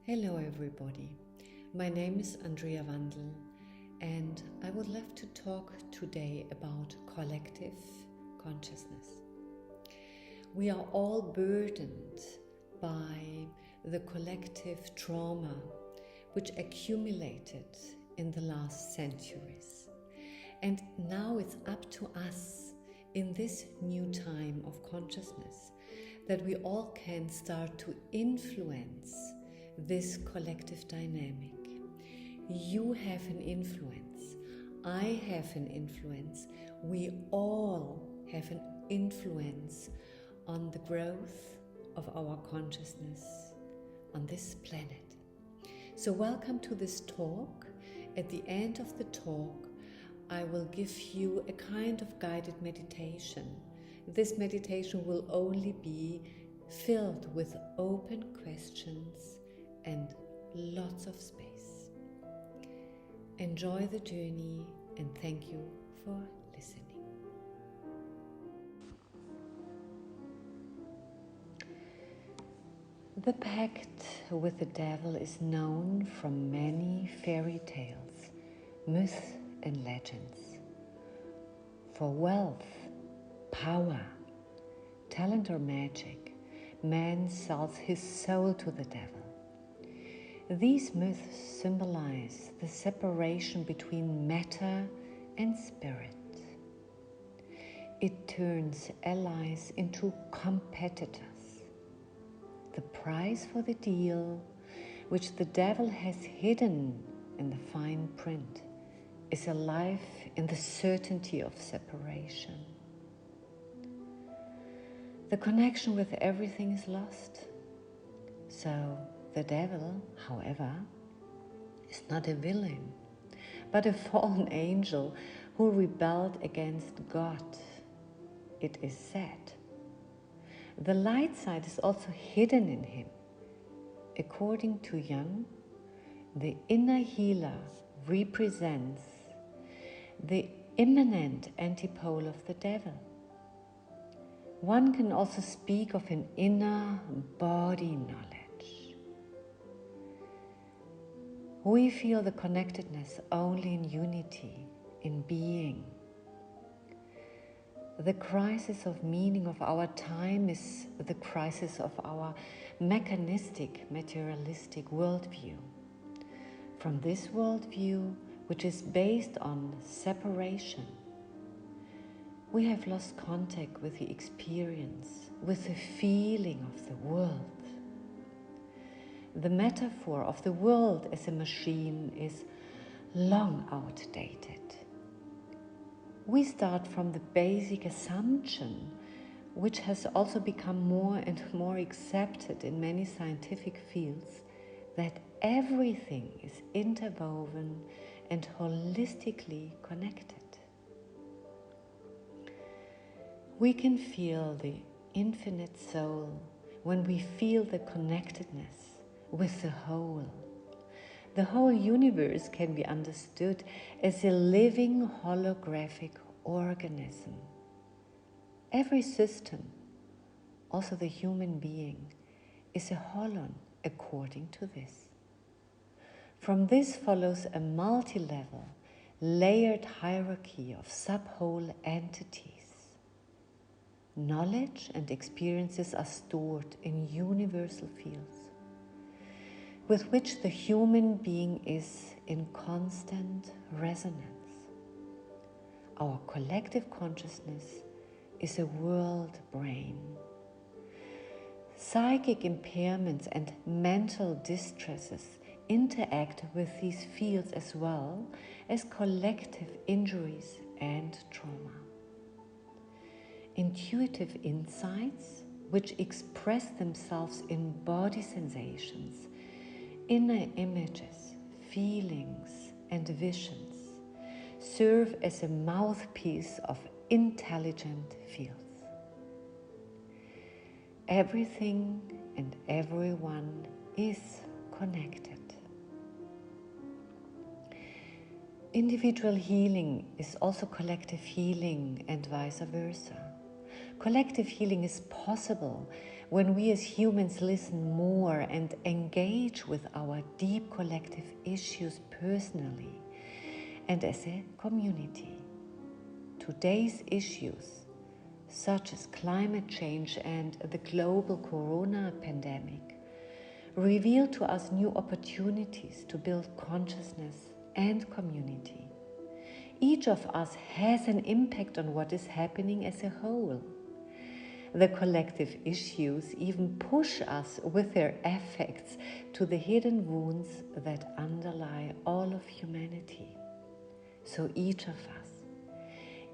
Hello everybody, my name is Andrea Wandel and I would love to talk today about collective consciousness. We are all burdened by the collective trauma which accumulated in the last centuries. And now it's up to us in this new time of consciousness that we all can start to influence this collective dynamic. You have an influence. I have an influence. We all have an influence on the growth of our consciousness on this planet. So welcome to this talk. At the end of the talk, I will give you a kind of guided meditation. This meditation will only be filled with open questions and lots of space. Enjoy the journey and thank you for listening. The pact with the devil is known from many fairy tales, myths and legends. For wealth, power, talent or magic, man sells his soul to the devil. These myths symbolize the separation between matter and spirit. It turns allies into competitors. The price for the deal, which the devil has hidden in the fine print, is a life in the certainty of separation. The connection with everything is lost. So the devil, however, is not a villain, but a fallen angel who rebelled against God, it is said. The light side is also hidden in him. According to Jung, the inner healer represents the immanent antipole of the devil. One can also speak of an inner body knowledge. We feel the connectedness only in unity, in being. The crisis of meaning of our time is the crisis of our mechanistic, materialistic worldview. From this worldview, which is based on separation, we have lost contact with the experience, with the feeling of the world. The metaphor of the world as a machine is long outdated. We start from the basic assumption, which has also become more and more accepted in many scientific fields, that everything is interwoven and holistically connected. We can feel the infinite soul when we feel the connectedness with the whole. The whole universe can be understood as a living holographic organism. Every system, also the human being, is a holon according to this. From this follows a multi-level, layered hierarchy of sub-whole entities. Knowledge and experiences are stored in universal fields, with which the human being is in constant resonance. Our collective consciousness is a world brain. Psychic impairments and mental distresses interact with these fields as well as collective injuries and trauma. Intuitive insights, which express themselves in body sensations, inner images, feelings, and visions, serve as a mouthpiece of intelligent fields. Everything and everyone is connected. Individual healing is also collective healing and vice versa. Collective healing is possible when we as humans listen more and engage with our deep collective issues personally and as a community. Today's issues, such as climate change and the global corona pandemic, reveal to us new opportunities to build consciousness and community. Each of us has an impact on what is happening as a whole. The collective issues even push us with their effects to the hidden wounds that underlie all of humanity. So each of us,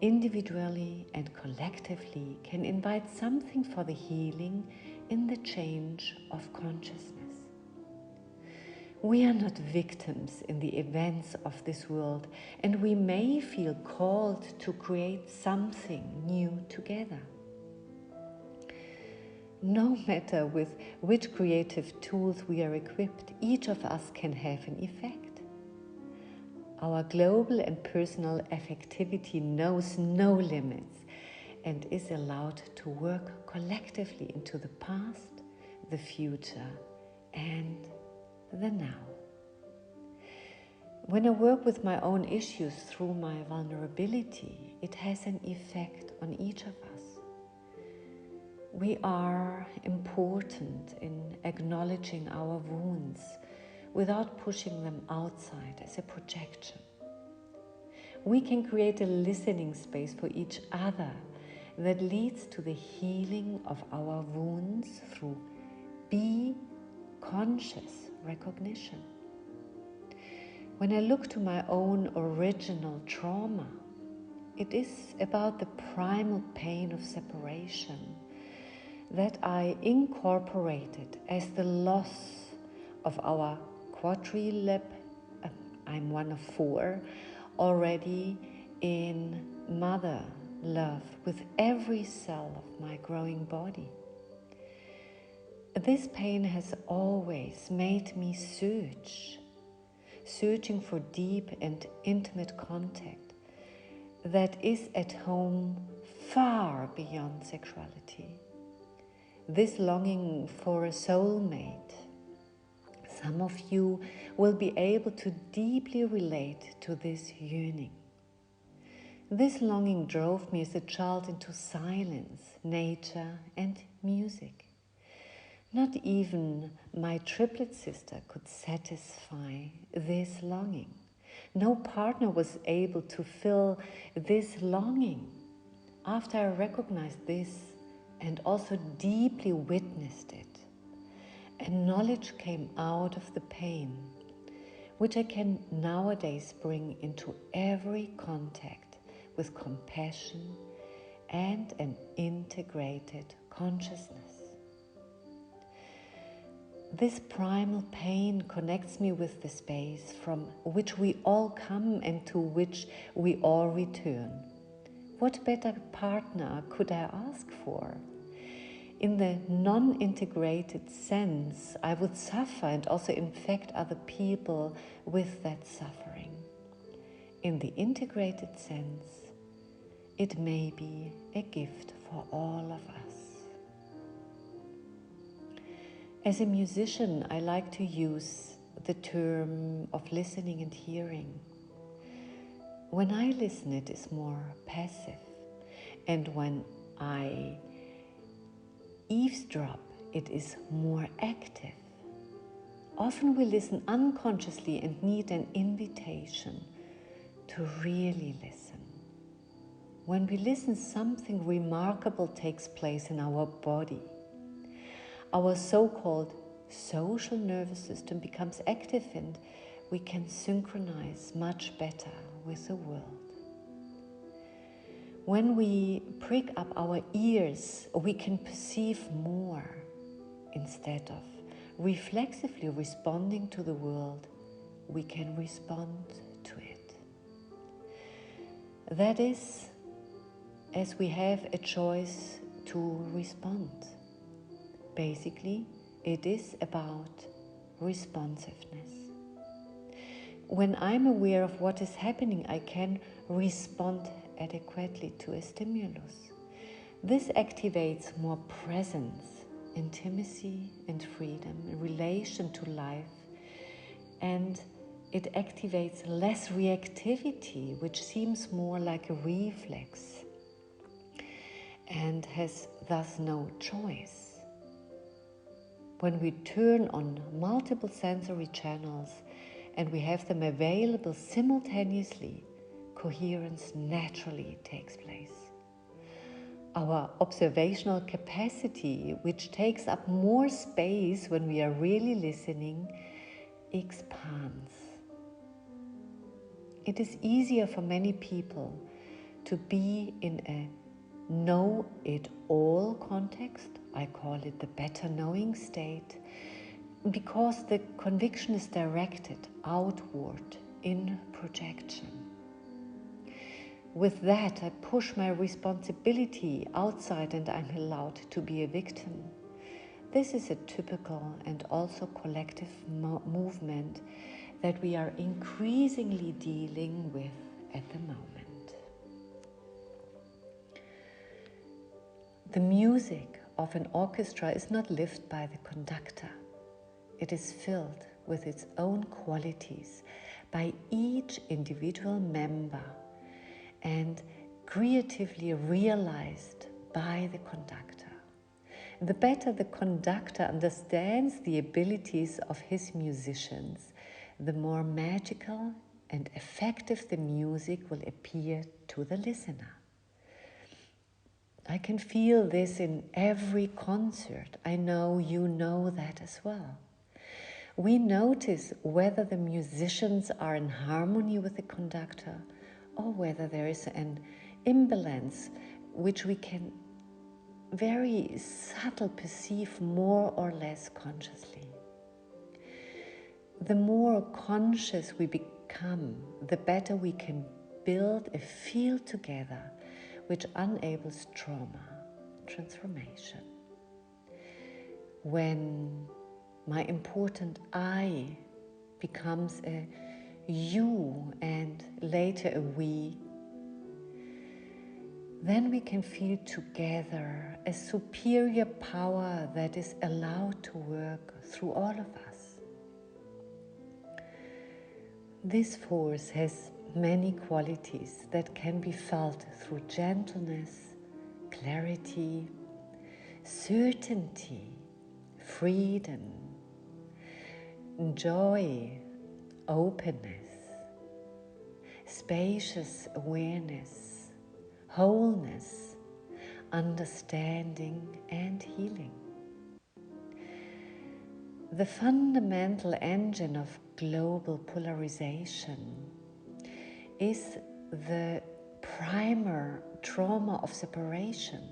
individually and collectively, can invite something for the healing in the change of consciousness. We are not victims in the events of this world, and we may feel called to create something new together. No matter with which creative tools we are equipped, each of us can have an effect. Our global and personal affectivity knows no limits and is allowed to work collectively into the past, the future, and the now. When I work with my own issues through my vulnerability, it has an effect on each of us. We are important in acknowledging our wounds without pushing them outside as a projection. We can create a listening space for each other that leads to the healing of our wounds through be conscious recognition. When I look to my own original trauma, it is about the primal pain of separation that I incorporated as the loss of our quadrilep, I'm one of 4, already in mother love with every cell of my growing body. This pain has always made me searching for deep and intimate contact that is at home far beyond sexuality. This longing for a soulmate. Some of you will be able to deeply relate to this yearning. This longing drove me as a child into silence, nature, and music. Not even my triplet sister could satisfy this longing. No partner was able to fill this longing. After I recognized this and also deeply witnessed it, and knowledge came out of the pain, which I can nowadays bring into every contact with compassion and an integrated consciousness. This primal pain connects me with the space from which we all come and to which we all return. What better partner could I ask for? In the non-integrated sense, I would suffer and also infect other people with that suffering. In the integrated sense, it may be a gift for all of us. As a musician, I like to use the term of listening and hearing. When I listen, it is more passive, and when I eavesdrop, it is more active. Often we listen unconsciously and need an invitation to really listen. When we listen, something remarkable takes place in our body. Our so-called social nervous system becomes active and we can synchronize much better with the world. When we prick up our ears, we can perceive more. Instead of reflexively responding to the world, we can respond to it. That is, as we have a choice to respond. Basically, it is about responsiveness. When I'm aware of what is happening, I can respond adequately to a stimulus. This activates more presence, intimacy and freedom in relation to life, and it activates less reactivity, which seems more like a reflex and has thus no choice. When we turn on multiple sensory channels and we have them available simultaneously, coherence naturally takes place. Our observational capacity, which takes up more space when we are really listening, expands. It is easier for many people to be in a know-it-all context. I call it the better knowing state, because the conviction is directed outward in projection. With that, I push my responsibility outside and I'm allowed to be a victim. This is a typical and also collective movement that we are increasingly dealing with at the moment. The music of an orchestra is not lived by the conductor. It is filled with its own qualities by each individual member and creatively realized by the conductor. The better the conductor understands the abilities of his musicians, the more magical and effective the music will appear to the listener. I can feel this in every concert. I know you know that as well. We notice whether the musicians are in harmony with the conductor or whether there is an imbalance which we can very subtle perceive more or less consciously. The more conscious we become, the better we can build a field together which enables trauma transformation. When my important I becomes a you and later a we, then we can feel together a superior power that is allowed to work through all of us. This force has many qualities that can be felt through gentleness, clarity, certainty, freedom, joy, openness, spacious awareness, wholeness, understanding, and healing. The fundamental engine of global polarization is the primer trauma of separation.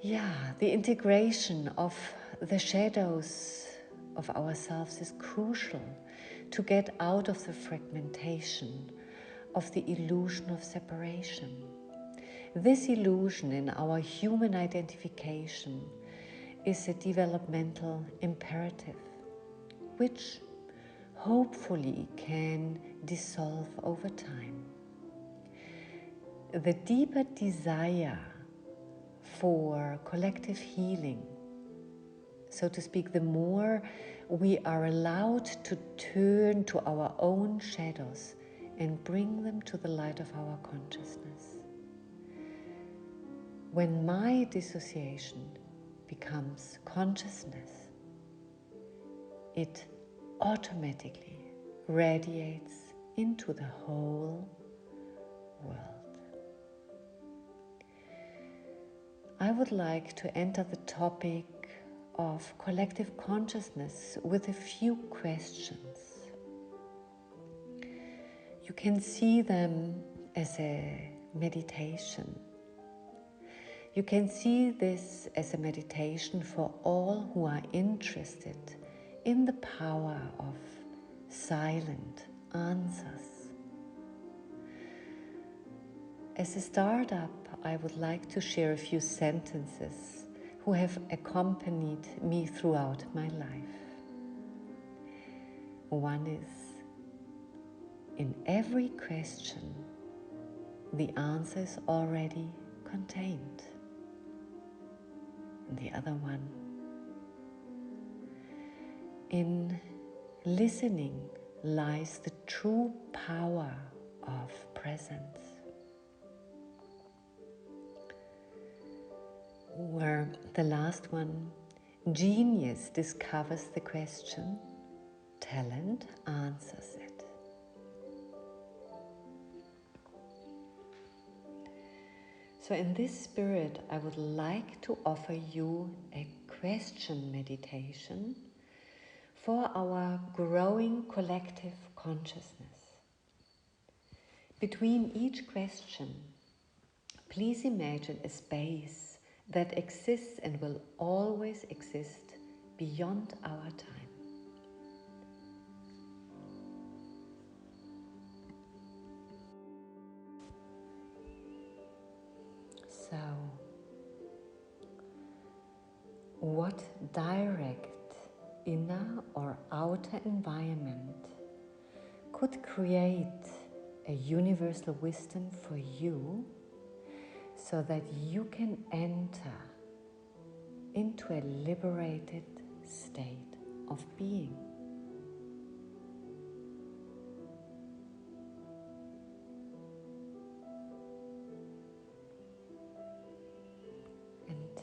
The integration of the shadows of ourselves is crucial to get out of the fragmentation of the illusion of separation. This illusion in our human identification is a developmental imperative, which hopefully can dissolve over time. The deeper desire for collective healing, so to speak, the more we are allowed to turn to our own shadows and bring them to the light of our consciousness. When my dissociation becomes consciousness, it automatically radiates into the whole world. I would like to enter the topic of collective consciousness with a few questions. You can see them as a meditation. You can see this as a meditation for all who are interested in the power of silent answers. As a startup, I would like to share a few sentences who have accompanied me throughout my life. One is, in every question, the answer is already contained. And the other one, in listening lies the true power of presence. Where the last one, genius discovers the question, talent answers it. So in this spirit, I would like to offer you a question meditation for our growing collective consciousness. Between each question, please imagine a space that exists and will always exist beyond our time. So, what direct inner or outer environment could create a universal wisdom for you so that you can enter into a liberated state of being? And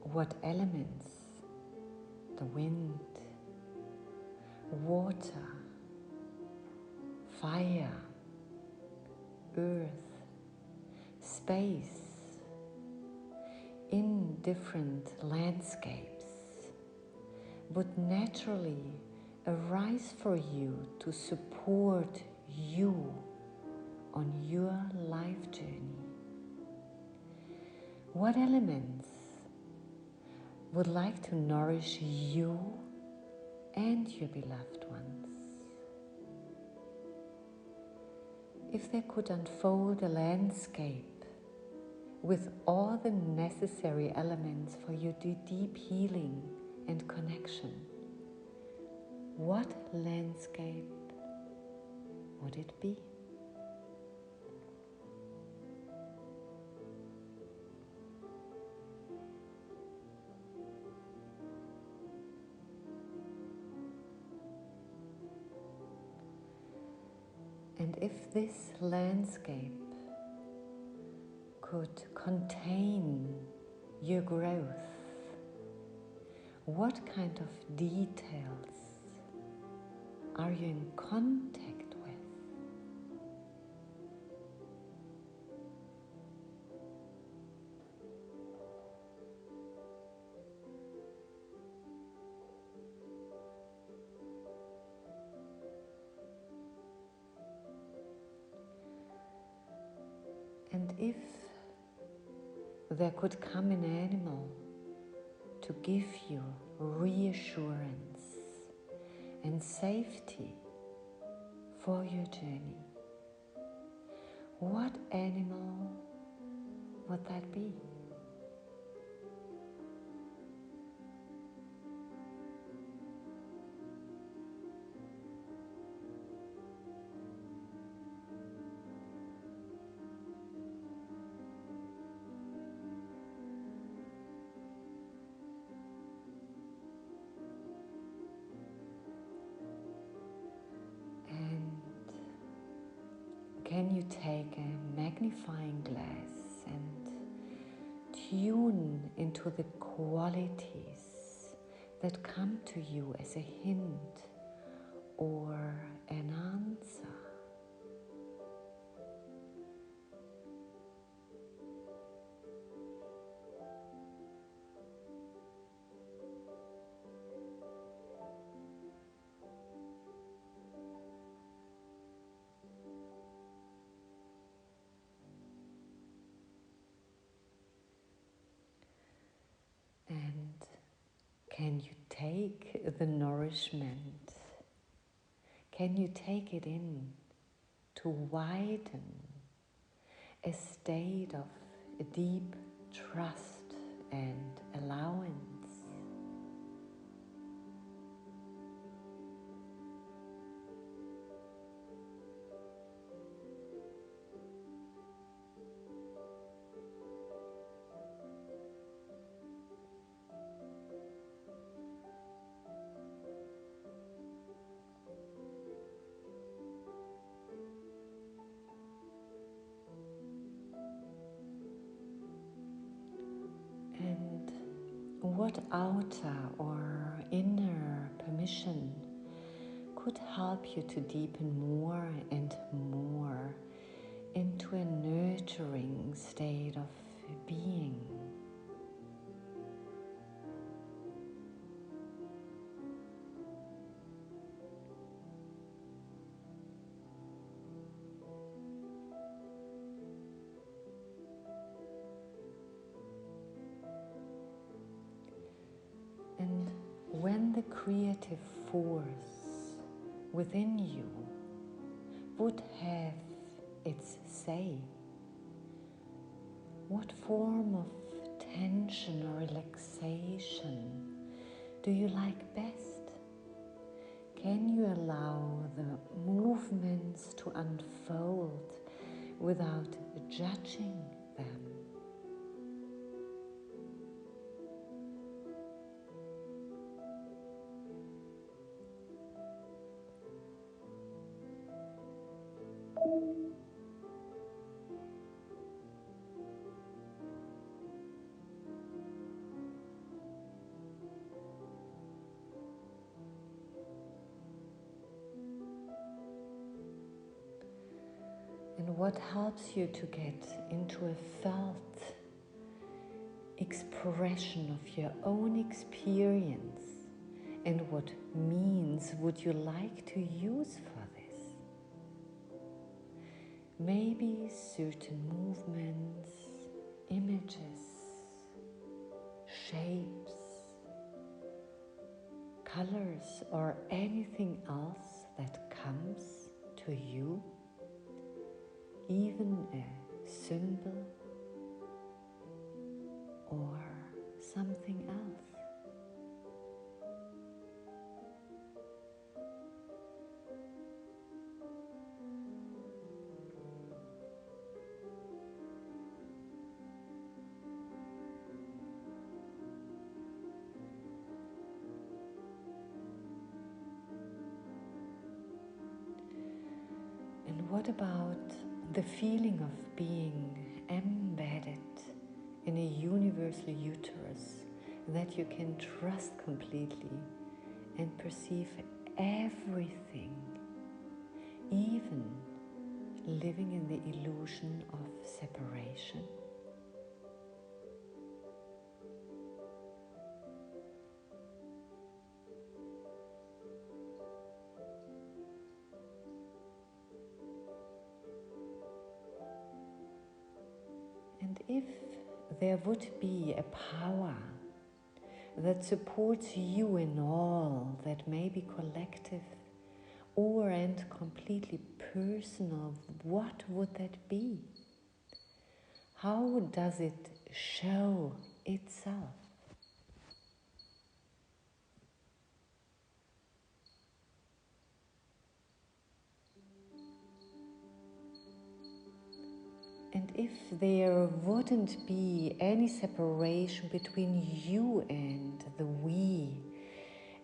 what elements? The wind, water, fire, earth, space, in different landscapes would naturally arise for you to support you on your life journey? What elements would like to nourish you and your beloved ones? If they could unfold a landscape with all the necessary elements for your deep healing and connection, what landscape would it be? And if this landscape could contain your growth, what kind of details are you in contact with? And if there could come an animal to give you reassurance and safety for your journey, what animal would that be? Can you take a magnifying glass and tune into the qualities that come to you as a hint or an answer? And can you take the nourishment? Can you take it in to widen a state of deep trust and allowance? what outer or inner permission could help you to deepen more and more into a nurturing state of being. And when the creative force within you would have its say, what form of tension or relaxation do you like best? Can you allow the movements to unfold without judging them? And what helps you to get into a felt expression of your own experience, and what means would you like to use for this? Maybe certain movements, images, shapes, colors, or anything else that comes to you, even a symbol or something else. And what about the feeling of being embedded in a universal uterus that you can trust completely and perceive everything, even living in the illusion of separation? And if there would be a power that supports you in all that may be collective or and completely personal, what would that be? How does it show itself? And if there wouldn't be any separation between you and the we,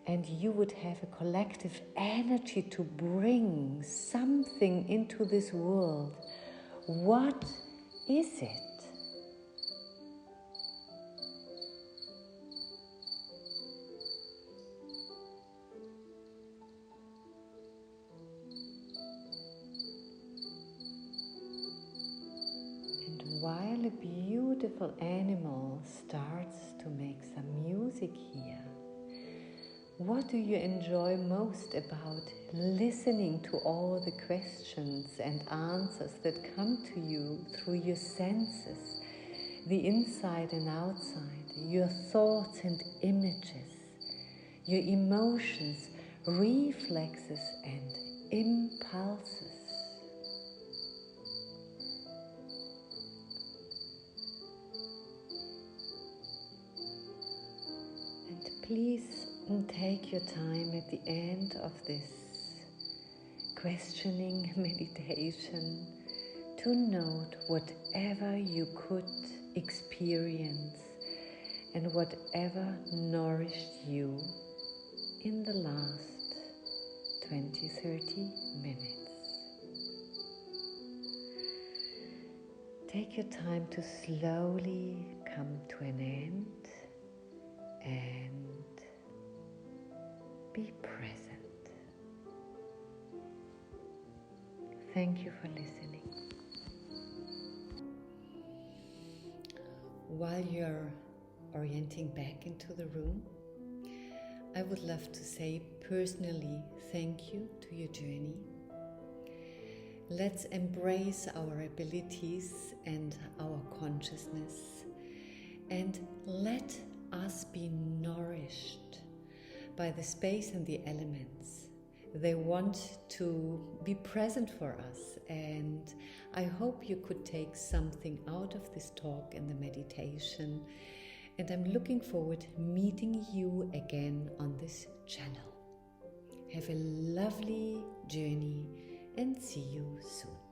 and you would have a collective energy to bring something into this world, what is it? And while a beautiful animal starts to make some music here, what do you enjoy most about listening to all the questions and answers that come to you through your senses, the inside and outside, your thoughts and images, your emotions, reflexes and impulses? And please take your time at the end of this questioning meditation to note whatever you could experience and whatever nourished you in the last 20-30 minutes. Take your time to slowly come to an end and be present. Thank you for listening. While you're orienting back into the room, I would love to say personally thank you to your journey. Let's embrace our abilities and our consciousness, and let us be nourished by the space and the elements. They want to be present for us, and I hope you could take something out of this talk and the meditation, and I'm looking forward to meeting you again on this channel. Have a lovely journey and see you soon.